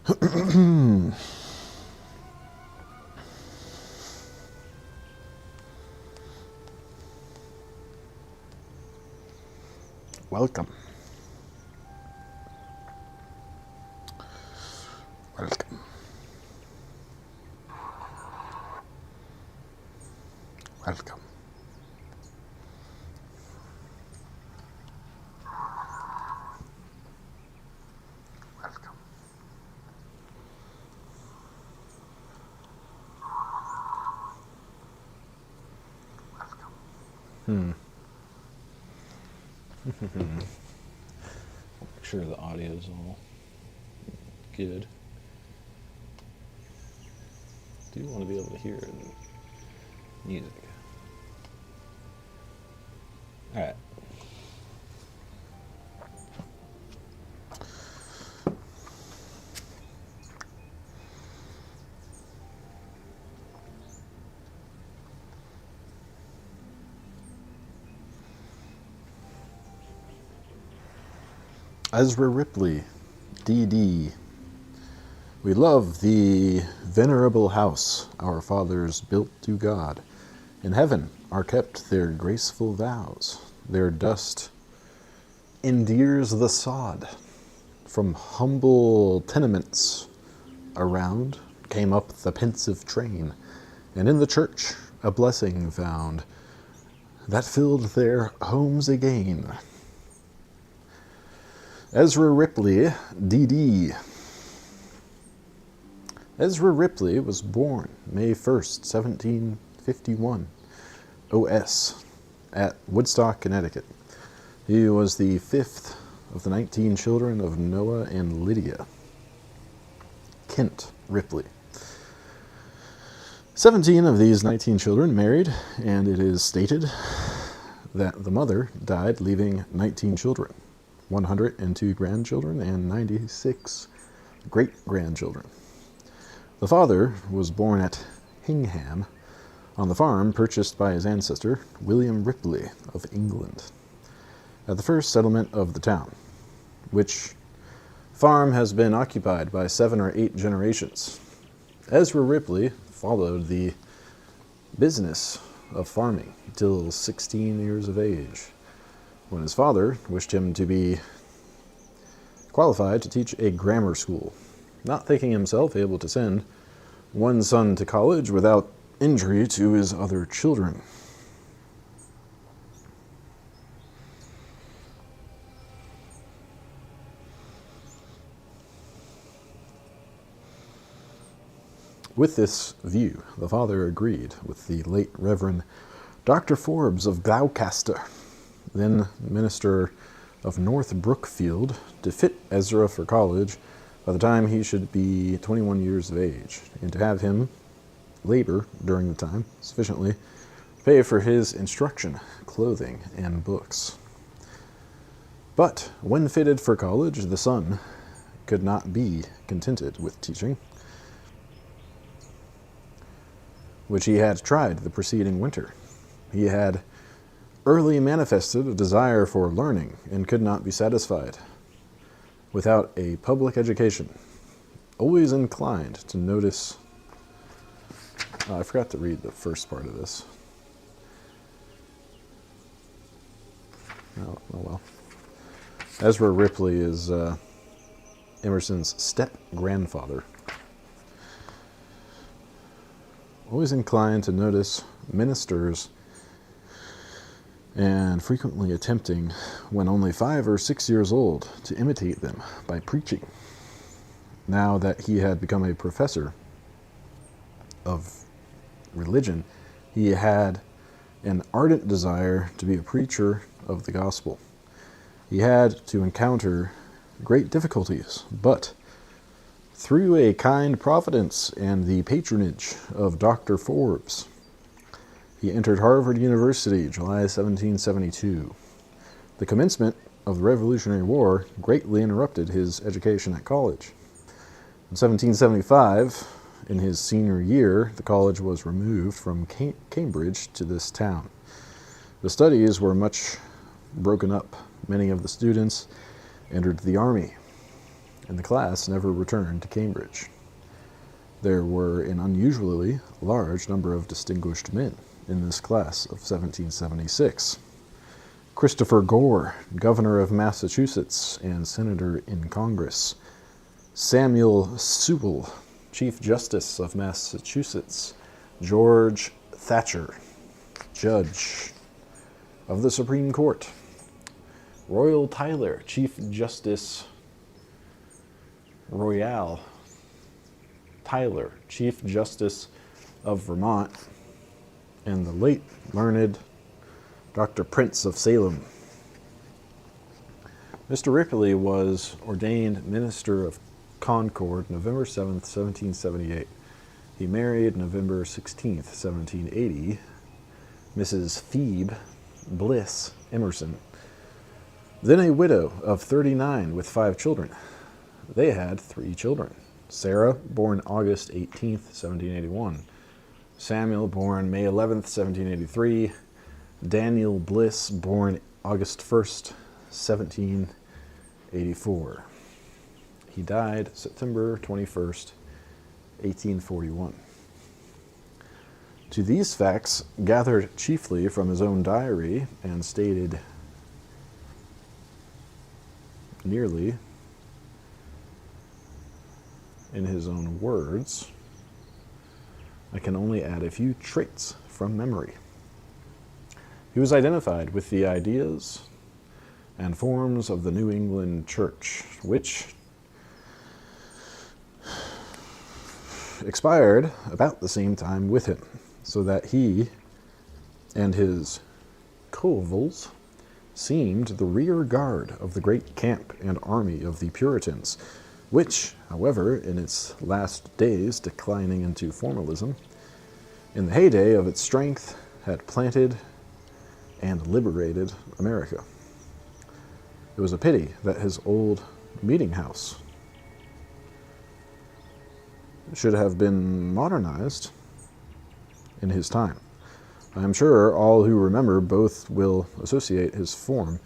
Welcome. Welcome. Welcome. Welcome. Welcome. Make sure the audio's all good. Do want to be able to hear the music. All right. Ezra Ripley, D.D. We love the venerable house our fathers built to God. In heaven are kept their graceful vows. Their dust endears the sod. From humble tenements around came up the pensive train, and in the church a blessing found that filled their homes again. Ezra Ripley, D.D. Ezra Ripley was born May 1st, 1751, O.S., at Woodstock, Connecticut. He was the fifth of the 19 children of Noah and Lydia Kent Ripley. 17 of these 19 children married, and it is stated that the mother died leaving 19 children, 102 grandchildren, and 96 great-grandchildren. The father was born at Hingham, on the farm purchased by his ancestor, William Ripley of England, at the first settlement of the town, which farm has been occupied by 7 or 8 generations. Ezra Ripley followed the business of farming till 16 years of age, when his father wished him to be qualified to teach a grammar school, not thinking himself able to send one son to college without injury to his other children. With this view, the father agreed with the late Reverend Dr. Forbes of Gloucester, then minister of North Brookfield, to fit Ezra for college by the time he should be 21 years of age, and to have him labor during the time sufficiently to pay for his instruction, clothing, and books. But when fitted for college, the son could not be contented with teaching, which he had tried the preceding winter. He had early manifested a desire for learning and could not be satisfied without a public education, always inclined to notice. I forgot to read the first part of this. Oh well. Ezra Ripley is Emerson's step-grandfather. Always inclined to notice ministers and frequently attempting, when only 5 or 6 years old, to imitate them by preaching. Now that he had become a professor of religion, he had an ardent desire to be a preacher of the gospel. He had to encounter great difficulties, but through a kind providence and the patronage of Dr. Forbes, he entered Harvard University, July 1772. The commencement of the Revolutionary War greatly interrupted his education at college. In 1775, in his senior year, the college was removed from Cambridge to this town. The studies were much broken up. Many of the students entered the army. and the class never returned to Cambridge. There were an unusually large number of distinguished men in this class of 1776. Christopher Gore, governor of Massachusetts and senator in Congress. Samuel Sewell, Chief Justice of Massachusetts. George Thatcher, Judge of the Supreme Court. Royal Tyler, Chief Justice Royal Tyler, Chief Justice of Vermont, and the late learned Dr. Prince of Salem. Mr. Ripley was ordained minister of Concord November 7th, 1778. He married November 16th, 1780, Mrs. Phoebe Bliss Emerson, then a widow of 39 with 5 children. They had 3 children. Sarah, born August 18th, 1781. Samuel, born May 11th, 1783. Daniel Bliss, born August 1st, 1784. He died September 21st, 1841. To these facts, gathered chiefly from his own diary and stated nearly in his own words, I can only add a few traits from memory. He was identified with the ideas and forms of the New England Church, which expired about the same time with him, so that he and his coevals seemed the rear guard of the great camp and army of the Puritans, which, however, in its last days declining into formalism, in the heyday of its strength, had planted and liberated America. It was a pity that his old meeting house should have been modernized in his time. I am sure all who remember both will associate his form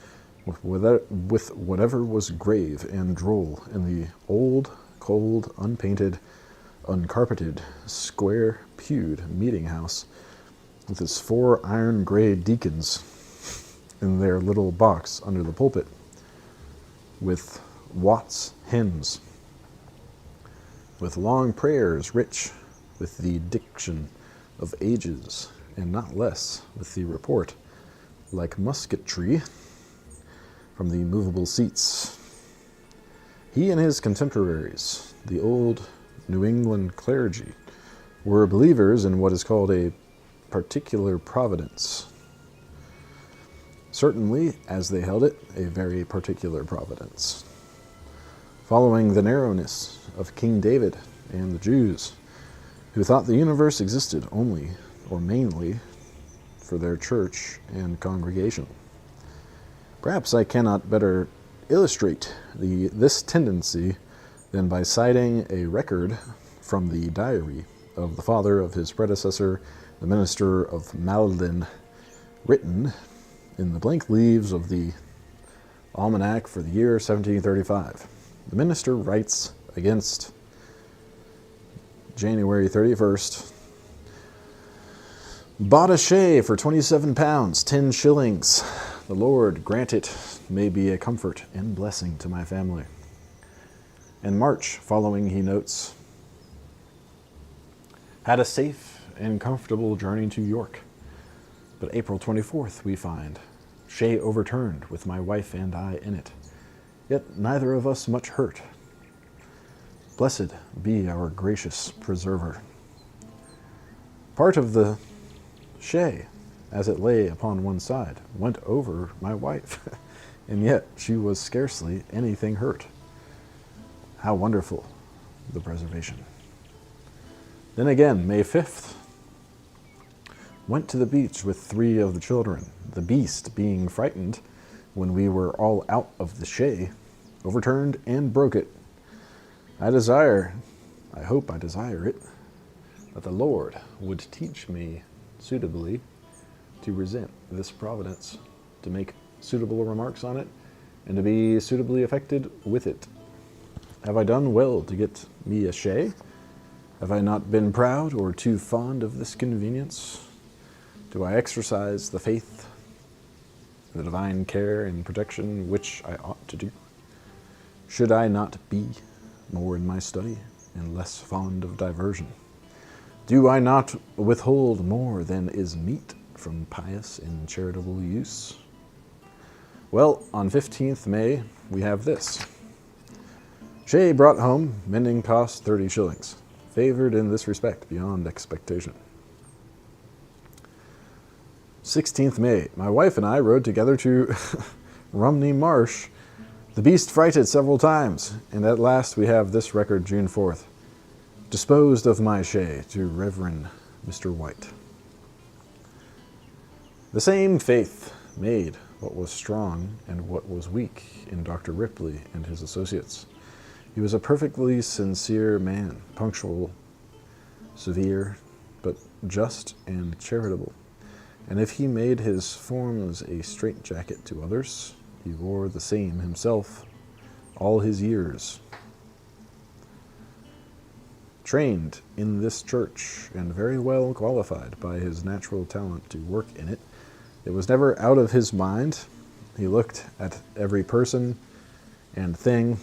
with whatever was grave and droll in the old, cold, unpainted, uncarpeted, square-pewed meeting house with his 4 iron-gray deacons in their little box under the pulpit, with Watts hymns, with long prayers rich with the diction of ages, and not less with the report, like musketry, from the movable seats. He and his contemporaries, the old New England clergy, were believers in what is called a particular providence. Certainly, as they held it, a very particular providence, following the narrowness of King David and the Jews, who thought the universe existed only or mainly for their church and congregation. Perhaps I cannot better illustrate this tendency than by citing a record from the diary of the father of his predecessor, the minister of Malden, written in the blank leaves of the almanac for the year 1735. The minister writes against January 31st, bought a shay for 27 pounds, 10 shillings. The Lord grant it may be a comfort and blessing to my family. In March following, he notes, had a safe and comfortable journey to York. But April 24th, we find, shay overturned with my wife and I in it, yet neither of us much hurt. Blessed be our gracious preserver. Part of the shay, as it lay upon one side, went over my wife, and yet she was scarcely anything hurt. How wonderful the preservation. Then again, May 5th, went to the beach with 3 of the children. The beast, being frightened when we were all out of the shay, overturned and broke it. I hope I desire it, that the Lord would teach me suitably to resent this providence, to make suitable remarks on it, and to be suitably affected with it. Have I done well to get me a shay? Have I not been proud or too fond of this convenience? Do I exercise the faith, the divine care and protection which I ought to do? Should I not be more in my study and less fond of diversion? Do I not withhold more than is meet from pious and charitable use? Well, on 15th May, we have this. Shay brought home, mending cost 30 shillings. Favored in this respect beyond expectation. 16th May, my wife and I rode together to Rumney Marsh. The beast frighted several times, and at last we have this record June 4th. Disposed of my shay to Reverend Mr. White. The same faith made what was strong and what was weak in Dr. Ripley and his associates. He was a perfectly sincere man, punctual, severe, but just and charitable. And if he made his forms a straitjacket to others, he wore the same himself all his years. Trained in this church and very well qualified by his natural talent to work in it, it was never out of his mind. He looked at every person and thing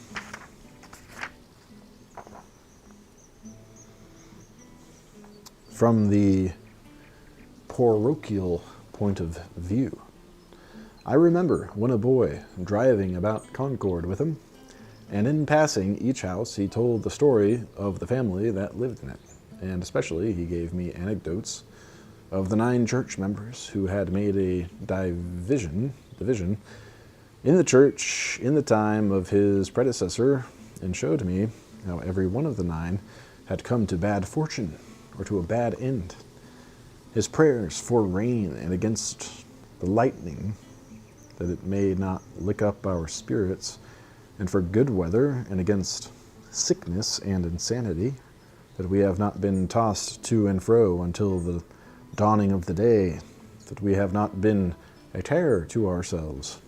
from the parochial point of view. I remember when a boy driving about Concord with him, and in passing each house he told the story of the family that lived in it, and especially he gave me anecdotes of the 9 church members who had made a division in the church in the time of his predecessor, and showed me how every one of the 9 had come to bad fortune or to a bad end. His prayers for rain and against the lightning, that it may not lick up our spirits, and for good weather and against sickness and insanity, that we have not been tossed to and fro until the dawning of the day, that we have not been a terror to ourselves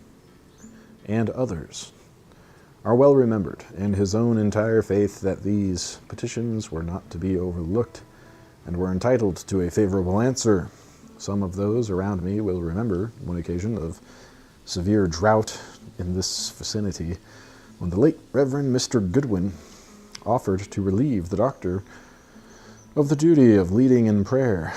and others, are well remembered, and his own entire faith that these petitions were not to be overlooked, and were entitled to a favorable answer. Some of those around me will remember one occasion of severe drought in this vicinity, when the late Reverend Mr. Goodwin offered to relieve the doctor of the duty of leading in prayer.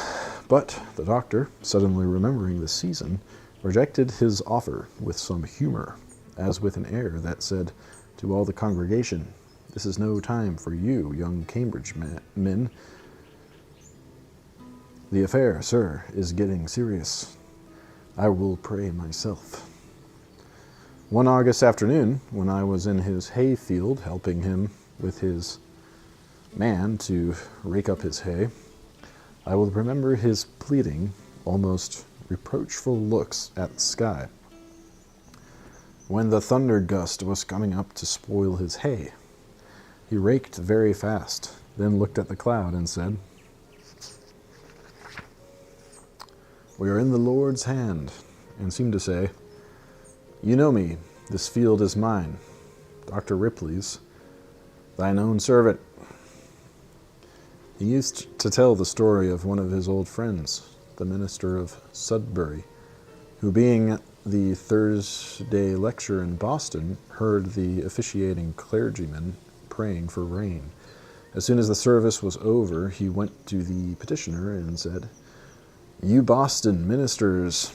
But the doctor, suddenly remembering the season, rejected his offer with some humor, as with an air that said to all the congregation, "This is no time for you, young Cambridge men. The affair, sir, is getting serious. I will pray myself." One August afternoon, when I was in his hay field helping him with his man to rake up his hay, I will remember his pleading, almost reproachful looks at the sky, when the thunder gust was coming up to spoil his hay. He raked very fast, then looked at the cloud and said, "We are in the Lord's hand," and seemed to say, "You know me, this field is mine, Dr. Ripley's, thine own servant." He used to tell the story of one of his old friends, the minister of Sudbury, who, being at the Thursday lecture in Boston, heard the officiating clergyman praying for rain. As soon as the service was over, he went to the petitioner and said, "You Boston ministers,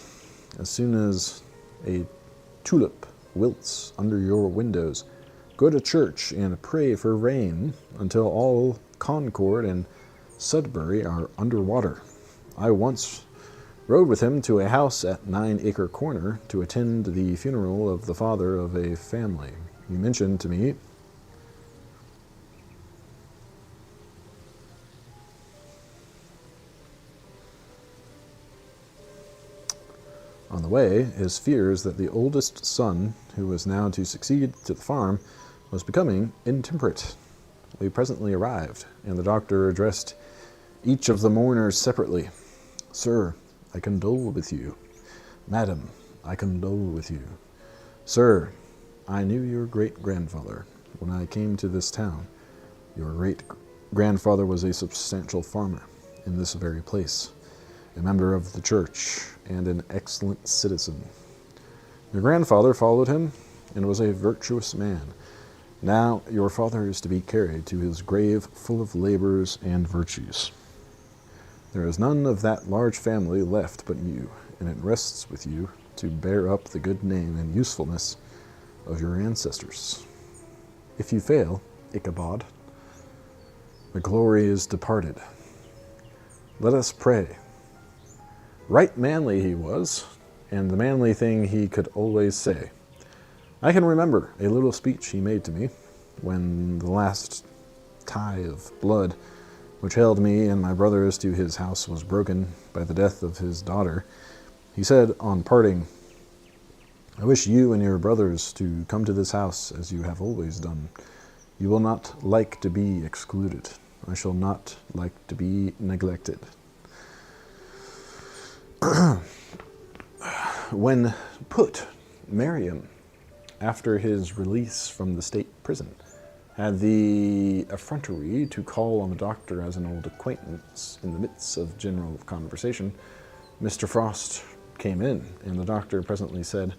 as soon as a tulip wilts under your windows, go to church and pray for rain until all Concord and Sudbury are under water." I once rode with him to a house at 9 Acre Corner to attend the funeral of the father of a family. He mentioned to me on the way his fears that the oldest son, who was now to succeed to the farm, was becoming intemperate. We presently arrived, and the doctor addressed each of the mourners separately. "Sir, I condole with you. Madam, I condole with you. Sir, I knew your great-grandfather. when I came to this town, your great-grandfather was a substantial farmer in this very place, a member of the church, and an excellent citizen. Your grandfather followed him and was a virtuous man. Now your father is to be carried to his grave full of labors and virtues. There is none of that large family left but you, and it rests with you to bear up the good name and usefulness of your ancestors. If you fail, Ichabod, the glory is departed. Let us pray. Right manly he was, and the manly thing he could always say. I can remember a little speech he made to me when the last tie of blood which held me and my brothers to his house was broken by the death of his daughter. He said on parting, I wish you and your brothers to come to this house as you have always done. You will not like to be excluded. I shall not like to be neglected. When put, Miriam, after his release from the state prison, had the effrontery to call on the doctor as an old acquaintance in the midst of general conversation, Mr. Frost came in, and the doctor presently said,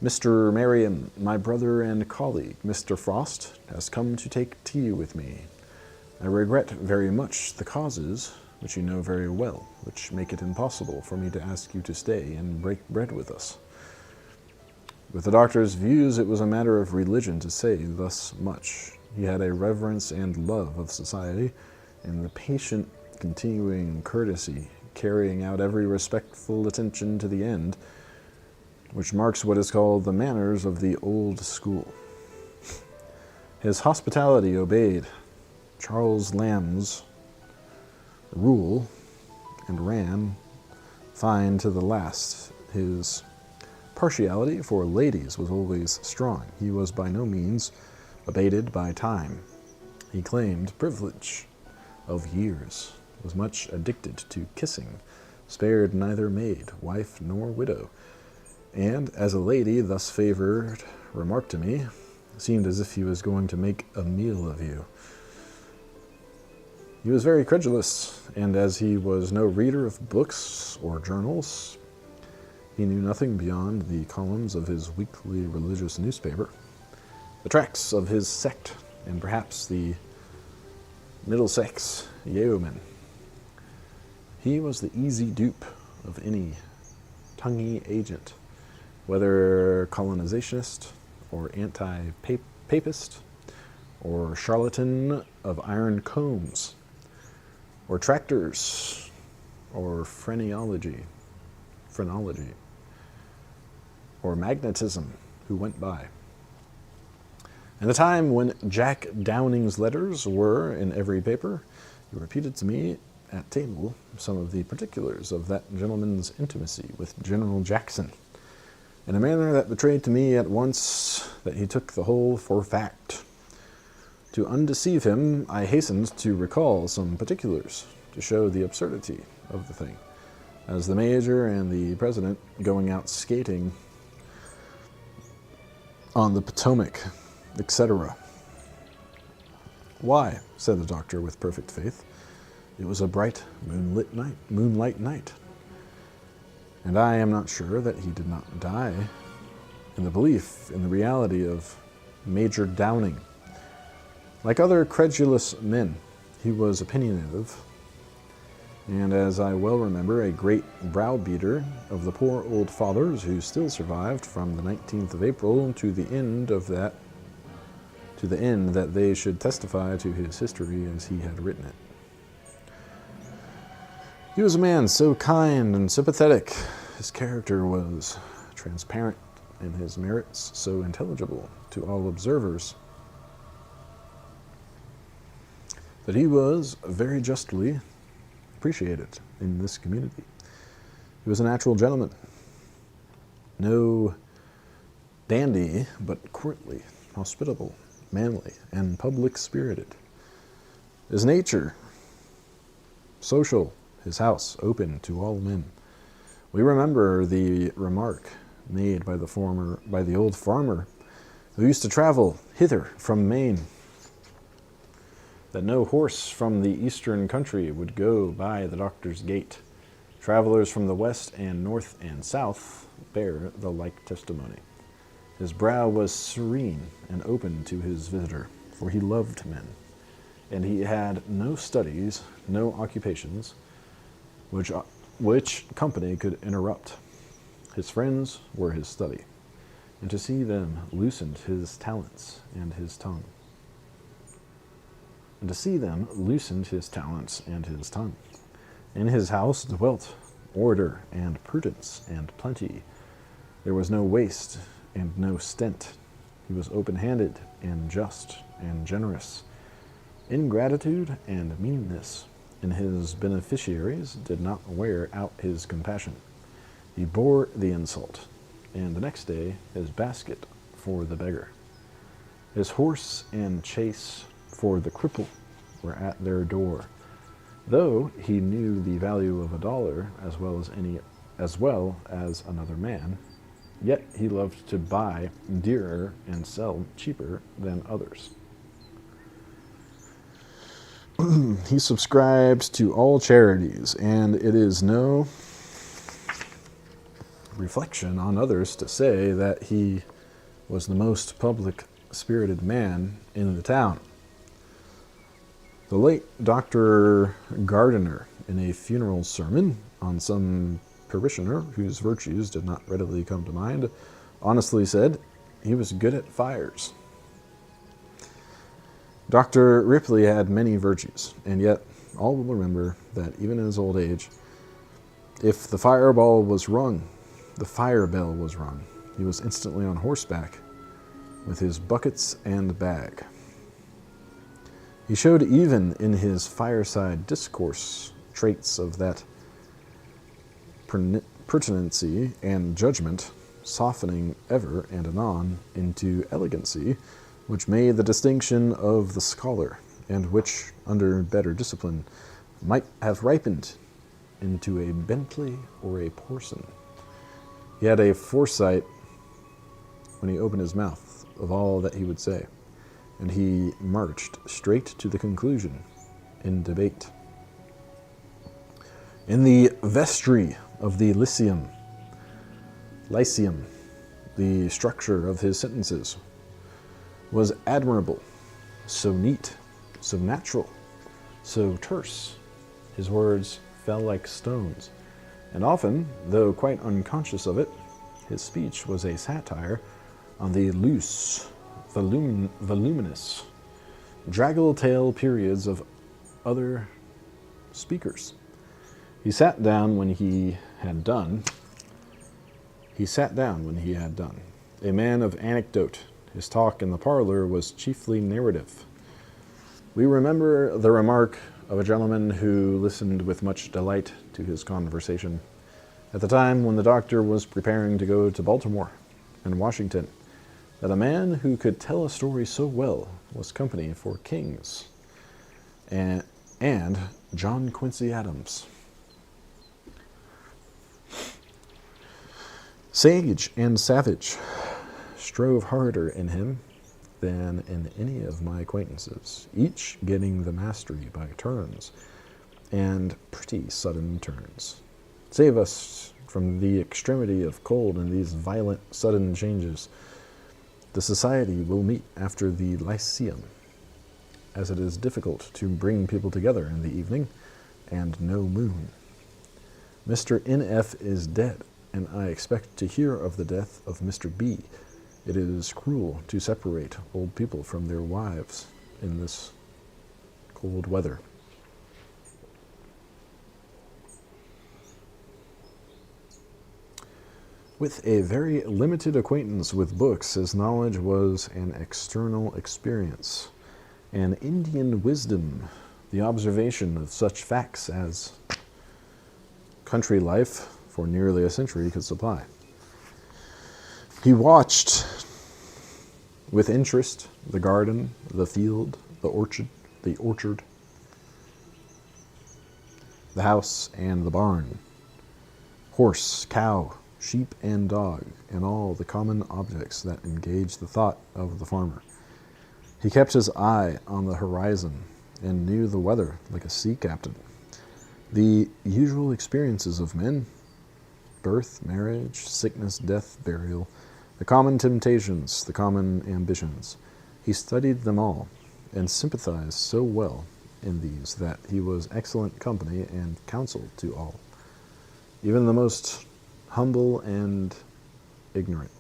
Mr. Merriam, my brother and colleague, Mr. Frost, has come to take tea with me. I regret very much the causes, which you know very well, which make it impossible for me to ask you to stay and break bread with us. With the doctor's views, it was a matter of religion to say thus much. He had a reverence and love of society, and the patient, continuing courtesy, carrying out every respectful attention to the end, which marks what is called the manners of the old school. His hospitality obeyed Charles Lamb's rule and ran fine to the last. His partiality for ladies was always strong. He was by no means abated by time. He claimed privilege of years, was much addicted to kissing, spared neither maid, wife, nor widow, and, as a lady thus favored remarked to me, seemed as if he was going to make a meal of you. He was very credulous, and as he was no reader of books or journals, he knew nothing beyond the columns of his weekly religious newspaper, the tracts of his sect, and perhaps the Middlesex yeoman. He was the easy dupe of any tonguey agent, whether colonizationist or anti-papist, or charlatan of iron combs, or tractors, or phrenology, or magnetism, who went by. And the time when Jack Downing's letters were in every paper, he repeated to me at table some of the particulars of that gentleman's intimacy with General Jackson, in a manner that betrayed to me at once that he took the whole for fact. To undeceive him, I hastened to recall some particulars to show the absurdity of the thing, as the Major and the President going out skating on the Potomac, etc. Why, said the doctor with perfect faith, it was a bright moonlight night. And I am not sure that he did not die in the belief in the reality of Major Downing. Like other credulous men, he was opinionative, and as I well remember, a great browbeater of the poor old fathers who still survived from the 19th of April to the end that they should testify to his history as he had written it. He was a man so kind and sympathetic, his character was transparent, and his merits so intelligible to all observers, that he was very justly appreciated in this community. He was a natural gentleman, no dandy, but courtly, hospitable, manly, and public-spirited. His nature, social, his house open to all men. We remember the remark made by the old farmer who used to travel hither from Maine, that no horse from the eastern country would go by the doctor's gate. Travelers from the west and north and south bear the like testimony. His brow was serene and open to his visitor, for he loved men, and he had no studies, no occupations, which company could interrupt. His friends were his study, and to see them loosened his talents and his tongue. And to see them loosened his talents and his tongue. In his house dwelt order and prudence and plenty. There was no waste and no stint. He was open-handed and just and generous. Ingratitude and meanness in his beneficiaries did not wear out his compassion. He bore the insult, and the next day his basket for the beggar. His horse and chaise for the cripple were at their door. Though he knew the value of $1 as well as another man, yet he loved to buy dearer and sell cheaper than others. He subscribed to all charities, and it is no reflection on others to say that he was the most public-spirited man in the town. The late Dr. Gardiner, in a funeral sermon on some parishioner whose virtues did not readily come to mind, honestly said he was good at fires. Dr. Ripley had many virtues, and yet all will remember that even in his old age, if the firebell was rung, he was instantly on horseback with his buckets and bag. He showed even in his fireside discourse traits of that pertinency and judgment, softening ever and anon into elegancy, which made the distinction of the scholar, and which, under better discipline, might have ripened into a Bentley or a Porson. He had a foresight when he opened his mouth of all that he would say, and he marched straight to the conclusion in debate. In the vestry of the Lyceum, the structure of his sentences was admirable, so neat, so natural, so terse. His words fell like stones, and often, though quite unconscious of it, his speech was a satire on the loose, voluminous, draggle-tail periods of other speakers. He sat down when he had done. A man of anecdote, his talk in the parlor was chiefly narrative. We remember the remark of a gentleman who listened with much delight to his conversation at the time when the doctor was preparing to go to Baltimore and Washington, that a man who could tell a story so well was company for kings and John Quincy Adams. Sage and savage strove harder in him than in any of my acquaintances, each getting the mastery by turns, and pretty sudden turns. Save us from the extremity of cold and these violent sudden changes. The society will meet after the Lyceum, as it is difficult to bring people together in the evening, and no moon. Mr. N.F. is dead, and I expect to hear of the death of Mr. B. It is cruel to separate old people from their wives in this cold weather. With a very limited acquaintance with books, his knowledge was an external experience, an Indian wisdom, the observation of such facts as country life for nearly a century could supply. He watched with interest the garden, the field, the orchard, the house and the barn, horse, cow, sheep and dog, and all the common objects that engage the thought of the farmer. He kept his eye on the horizon and knew the weather like a sea captain. The usual experiences of men, birth, marriage, sickness, death, burial, the common temptations, the common ambitions. He studied them all, and sympathized so well in these that he was excellent company and counsel to all, even the most humble and ignorant.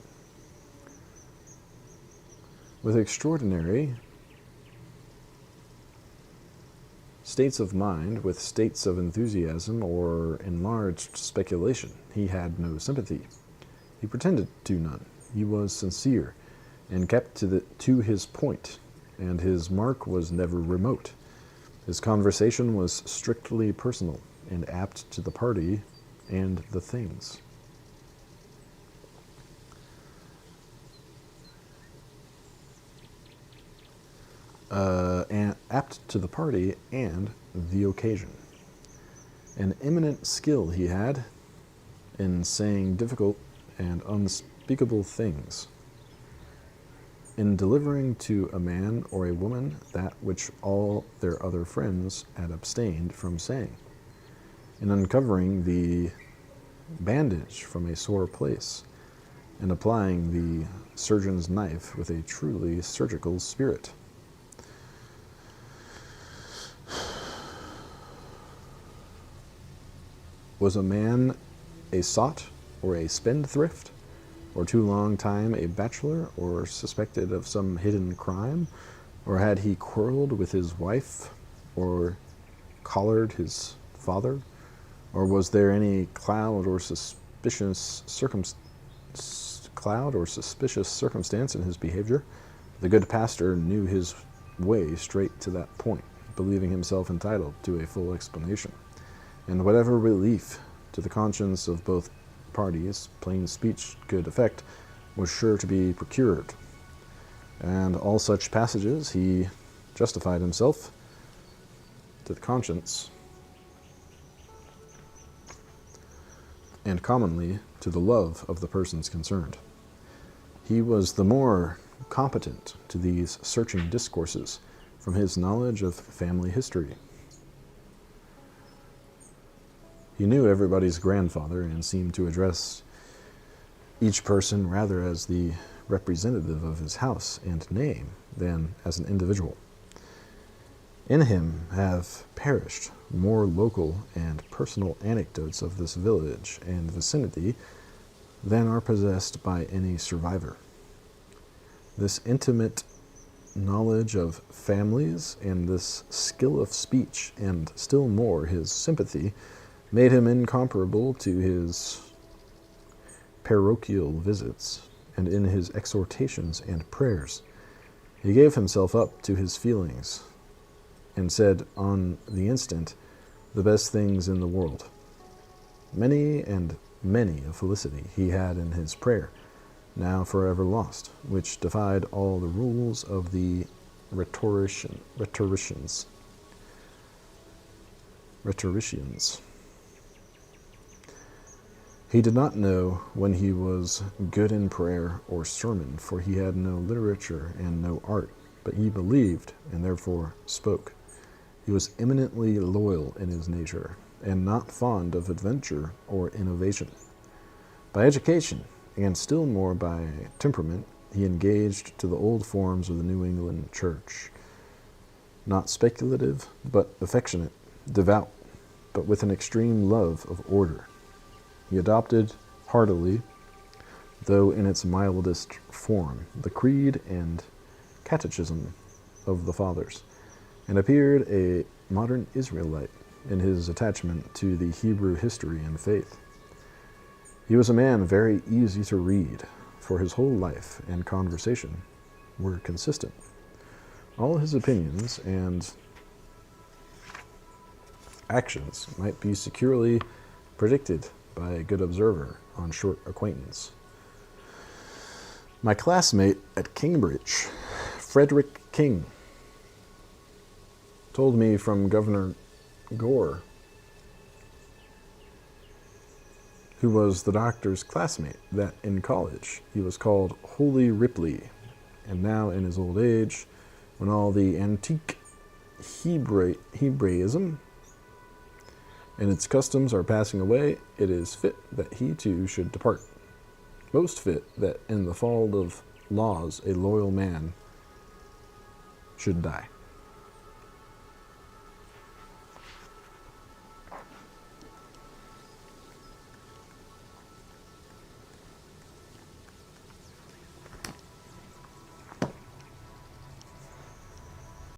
With extraordinary states of mind, with states of enthusiasm or enlarged speculation, he had no sympathy. He pretended to none. He was sincere, and kept to his point, and his mark was never remote. His conversation was strictly personal, and apt to the party and the things. And apt to the party and the occasion. An eminent skill he had in saying difficult and unspeakable things, in delivering to a man or a woman that which all their other friends had abstained from saying, in uncovering the bandage from a sore place, and applying the surgeon's knife with a truly surgical spirit. Was a man a sot or a spendthrift, or too long time a bachelor, or suspected of some hidden crime, or had he quarreled with his wife, or collared his father, or was there any cloud or suspicious circumstance in his behavior? The good pastor knew his way straight to that point, believing himself entitled to a full explanation, and whatever relief to the conscience of both parties plain speech could effect was sure to be procured. And all such passages he justified himself to the conscience, and commonly to the love of the persons concerned. He was the more competent to these searching discourses from his knowledge of family history. He knew everybody's grandfather, and seemed to address each person rather as the representative of his house and name than as an individual. In him have perished more local and personal anecdotes of this village and vicinity than are possessed by any survivor. This intimate knowledge of families, and this skill of speech, and still more his sympathy, made him incomparable to his parochial visits, and in his exhortations and prayers. He gave himself up to his feelings, and said on the instant the best things in the world. Many and many a felicity he had in his prayer, now forever lost, which defied all the rules of the rhetoricians. He did not know when he was good in prayer or sermon, for he had no literature and no art, but he believed, and therefore spoke. He was eminently loyal in his nature, and not fond of adventure or innovation. By education, and still more by temperament, he engaged to the old forms of the New England church, not speculative, but affectionate, devout, but with an extreme love of order. He adopted heartily, though in its mildest form, the creed and catechism of the fathers, and appeared a modern Israelite in his attachment to the Hebrew history and faith. He was a man very easy to read, for his whole life and conversation were consistent. All his opinions and actions might be securely predicted by a good observer on short acquaintance. My classmate at Cambridge, Frederick King, told me from Governor Gore, who was the doctor's classmate, that in college he was called Holy Ripley, and now in his old age, when all the antique Hebraism and its customs are passing away, it is fit that he too should depart. Most fit that in the fall of laws a loyal man should die.